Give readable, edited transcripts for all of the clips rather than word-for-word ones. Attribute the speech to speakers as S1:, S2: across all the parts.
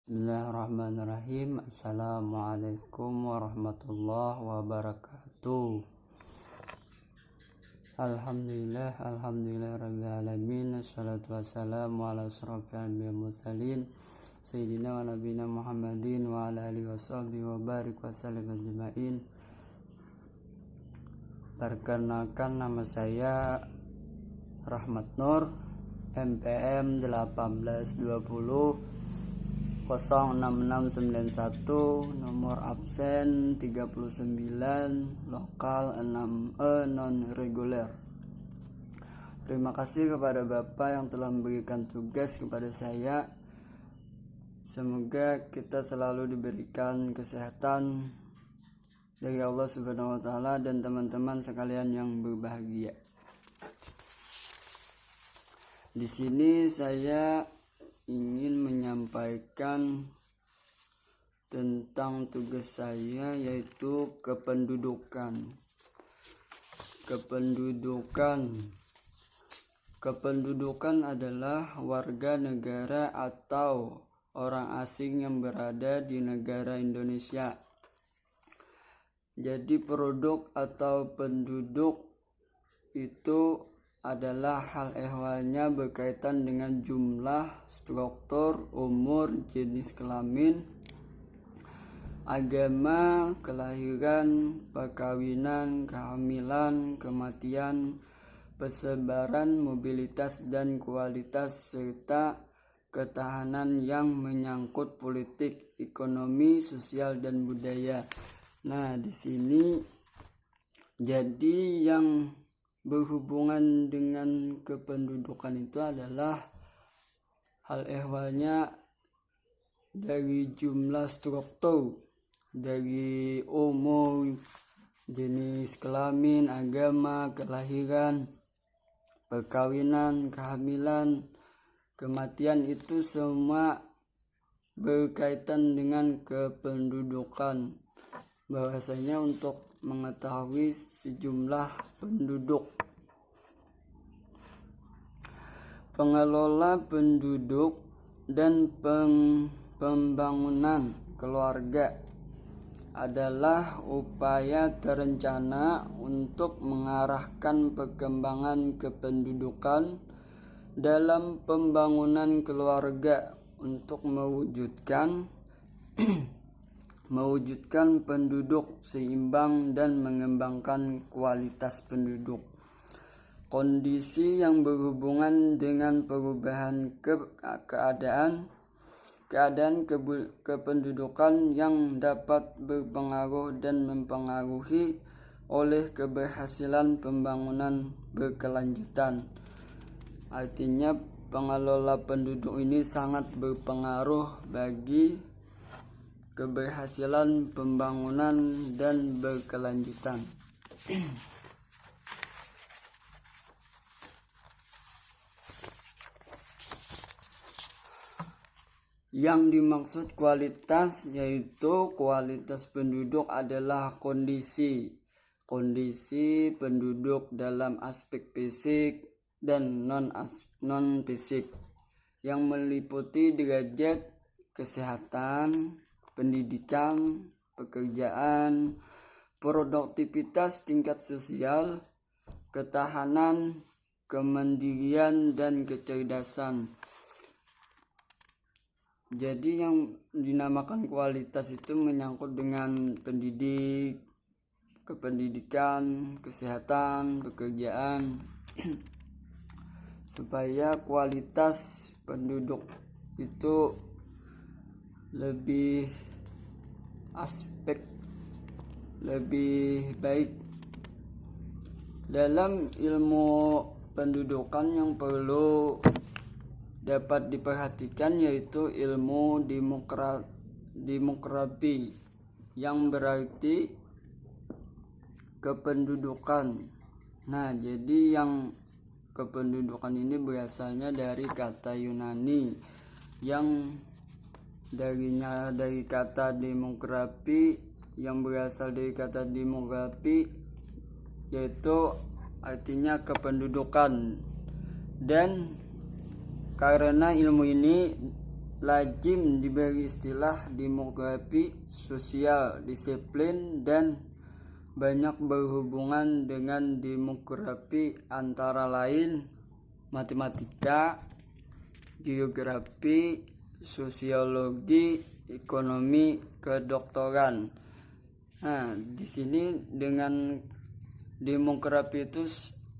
S1: Bismillahirrahmanirrahim. Assalamualaikum warahmatullahi wabarakatuh. Alhamdulillah rabbil alamin. Assalatu wassalamu ala asyrafil anbiya'i wal mursalin sayyidina wa nabiyina Muhammadin wa ala alihi washabbihi wa barik wa sallim ajma'in. Perkenalkan, nama saya Rahmat Nur, MPM 1820 06691, nomor absen 39, lokal 6E, non reguler. Terima kasih kepada Bapak yang telah memberikan tugas kepada saya. Semoga kita selalu diberikan kesehatan dari Allah Subhanahu wa taala dan teman-teman sekalian yang berbahagia. Di sini saya ingin menyampaikan tentang tugas saya, yaitu kependudukan. Kependudukan adalah warga negara atau orang asing yang berada di negara Indonesia. Jadi produk atau penduduk itu adalah hal ehwalnya berkaitan dengan jumlah, struktur, umur, jenis kelamin, agama, kelahiran, perkawinan, kehamilan, kematian, persebaran, mobilitas dan kualitas, serta ketahanan yang menyangkut politik, ekonomi, sosial dan budaya. Nah, di sini jadi yang berhubungan dengan kependudukan itu adalah hal ehwalnya dari jumlah struktur, dari umur, jenis kelamin, agama, kelahiran, perkawinan, kehamilan, kematian, itu semua berkaitan dengan kependudukan. Bahwasanya untuk mengetahui sejumlah penduduk, pengelola penduduk dan pembangunan keluarga adalah upaya terencana untuk mengarahkan perkembangan kependudukan dalam pembangunan keluarga untuk mewujudkan penduduk seimbang dan mengembangkan kualitas penduduk. Kondisi yang berhubungan dengan perubahan keadaan kependudukan yang dapat berpengaruh dan mempengaruhi oleh keberhasilan pembangunan berkelanjutan. Artinya pengelola penduduk ini sangat berpengaruh bagi keberhasilan pembangunan dan berkelanjutan. Yang dimaksud kualitas, yaitu kualitas penduduk adalah kondisi penduduk dalam aspek fisik dan non fisik yang meliputi derajat kesehatan, pendidikan, pekerjaan, produktivitas, tingkat sosial, ketahanan, kemandirian, dan kecerdasan. Jadi yang dinamakan kualitas itu menyangkut dengan kependidikan, kesehatan, pekerjaan, supaya kualitas penduduk itu lebih baik. Dalam ilmu pendudukan yang perlu dapat diperhatikan yaitu ilmu demografi, yang berarti kependudukan. Nah, jadi yang kependudukan ini biasanya dari kata Yunani yang dari kata demografi, yang berasal dari kata demografi, yaitu artinya kependudukan. Dan karena ilmu ini lazim diberi istilah demografi sosial, disiplin, dan banyak berhubungan dengan demografi antara lain matematika, geografi, sosiologi, ekonomi, kedokteran. Nah, di sini dengan demografi itu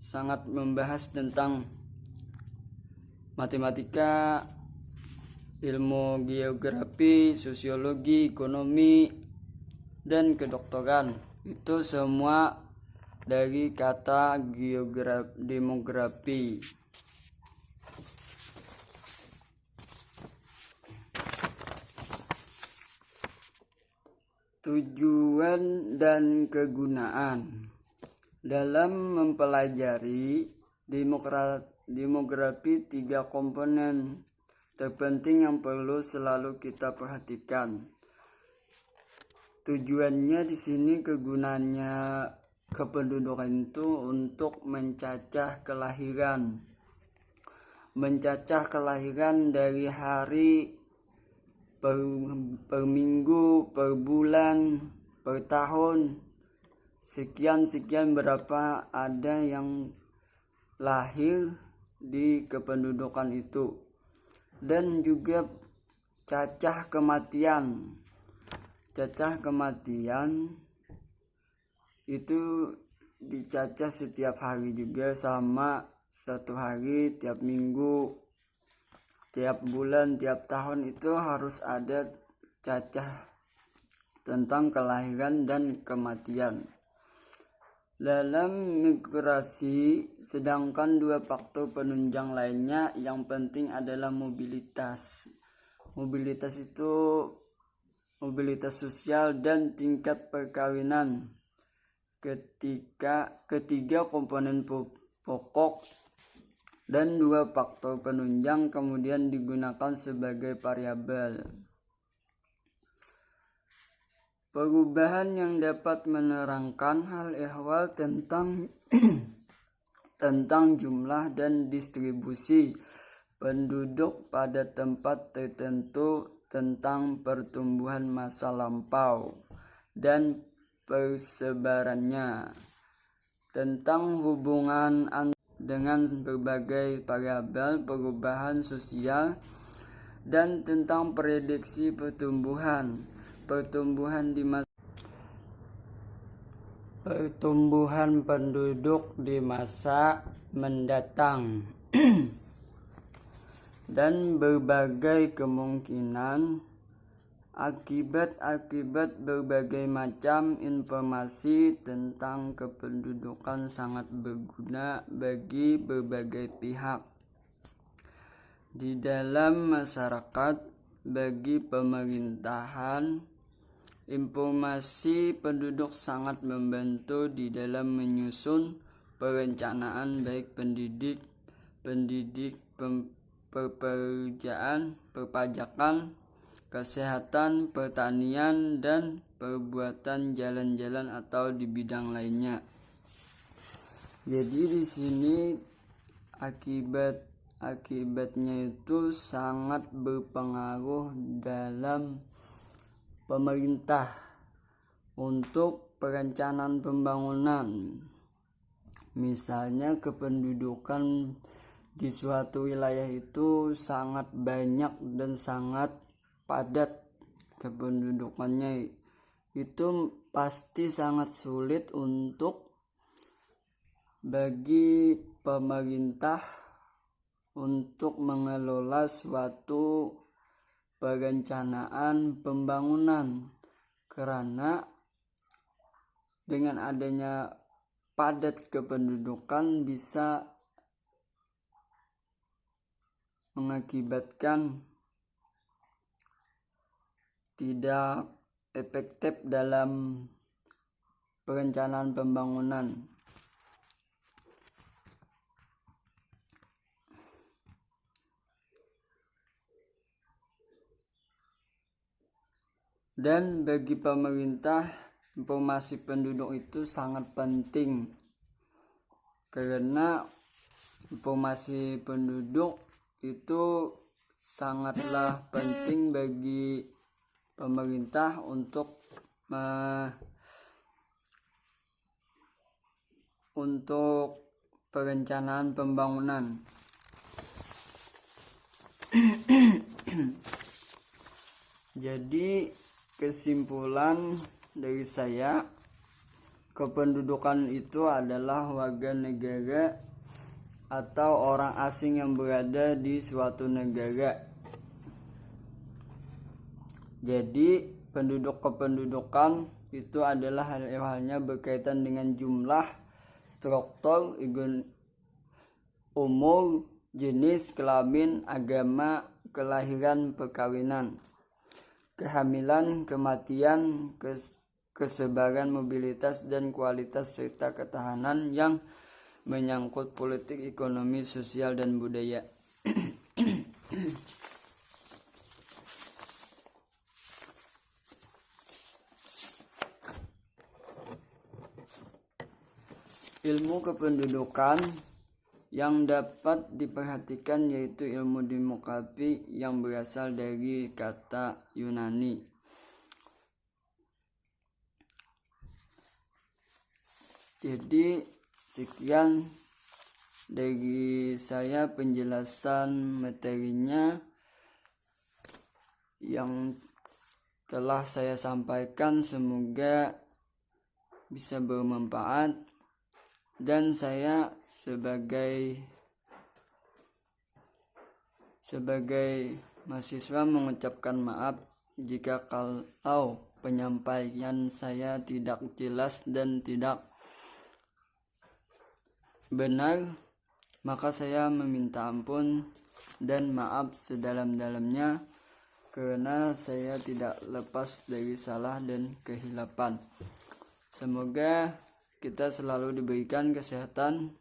S1: sangat membahas tentang matematika, ilmu geografi, sosiologi, ekonomi, dan kedokteran. Itu semua dari kata demografi. Tujuan dan kegunaan dalam mempelajari demografi, 3 komponen terpenting yang perlu selalu kita perhatikan. Tujuannya di sini, kegunaannya kependudukan itu untuk mencacah kelahiran dari hari, per minggu, per bulan, per tahun, sekian berapa ada yang lahir di kependudukan itu. Dan juga cacah kematian itu dicacah setiap hari juga, sama 1 hari, tiap minggu, tiap bulan, tiap tahun itu harus ada cacah tentang kelahiran dan kematian. Dalam migrasi, sedangkan 2 faktor penunjang lainnya yang penting adalah mobilitas. Mobilitas itu mobilitas sosial dan tingkat perkawinan. Ketiga komponen pokok dan 2 faktor penunjang kemudian digunakan sebagai variabel. Perubahan yang dapat menerangkan hal ehwal tentang jumlah dan distribusi penduduk pada tempat tertentu, tentang pertumbuhan masa lampau dan persebarannya, tentang hubungan dengan berbagai variabel perubahan sosial, dan tentang prediksi pertumbuhan penduduk di masa mendatang dan berbagai kemungkinan akibat berbagai macam informasi tentang kependudukan sangat berguna bagi berbagai pihak di dalam masyarakat. Bagi pemerintahan, informasi penduduk sangat membantu di dalam menyusun perencanaan baik perpajakan, kesehatan, pertanian, dan perbuatan jalan-jalan atau di bidang lainnya. Jadi di sini akibatnya itu sangat berpengaruh dalam pemerintah untuk perencanaan pembangunan. Misalnya kependudukan di suatu wilayah itu sangat banyak dan sangat padat kependudukannya, itu pasti sangat sulit untuk bagi pemerintah untuk mengelola suatu perencanaan pembangunan, karena dengan adanya padat kependudukan bisa mengakibatkan tidak efektif dalam perencanaan pembangunan. Dan bagi pemerintah, informasi penduduk itu sangat penting, karena informasi penduduk itu sangatlah penting bagi pemerintah untuk perencanaan pembangunan. Jadi kesimpulan dari saya, kependudukan itu adalah warga negara atau orang asing yang berada di suatu negara. Jadi kependudukan itu adalah halnya berkaitan dengan jumlah, struktur, umur, jenis kelamin, agama, kelahiran, perkawinan, kehamilan, kematian, kesebaran, mobilitas, dan kualitas serta ketahanan yang menyangkut politik, ekonomi, sosial, dan budaya. Ilmu kependudukan yang dapat diperhatikan yaitu ilmu demografi yang berasal dari kata Yunani. Jadi sekian dari saya penjelasan materinya yang telah saya sampaikan, semoga bisa bermanfaat. Dan saya sebagai mahasiswa mengucapkan maaf jika kalau penyampaian saya tidak jelas dan tidak benar, maka saya meminta ampun dan maaf sedalam-dalamnya karena saya tidak lepas dari salah dan kehilapan. Semoga kita selalu diberikan kesehatan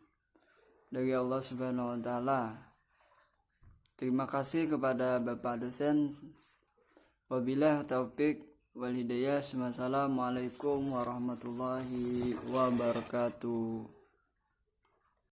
S1: dari Allah Subhanahu wa taala. Terima kasih kepada Bapak dosen. Wabillahi taufik wal hidayah. Wassalamualaikum warahmatullahi wabarakatuh.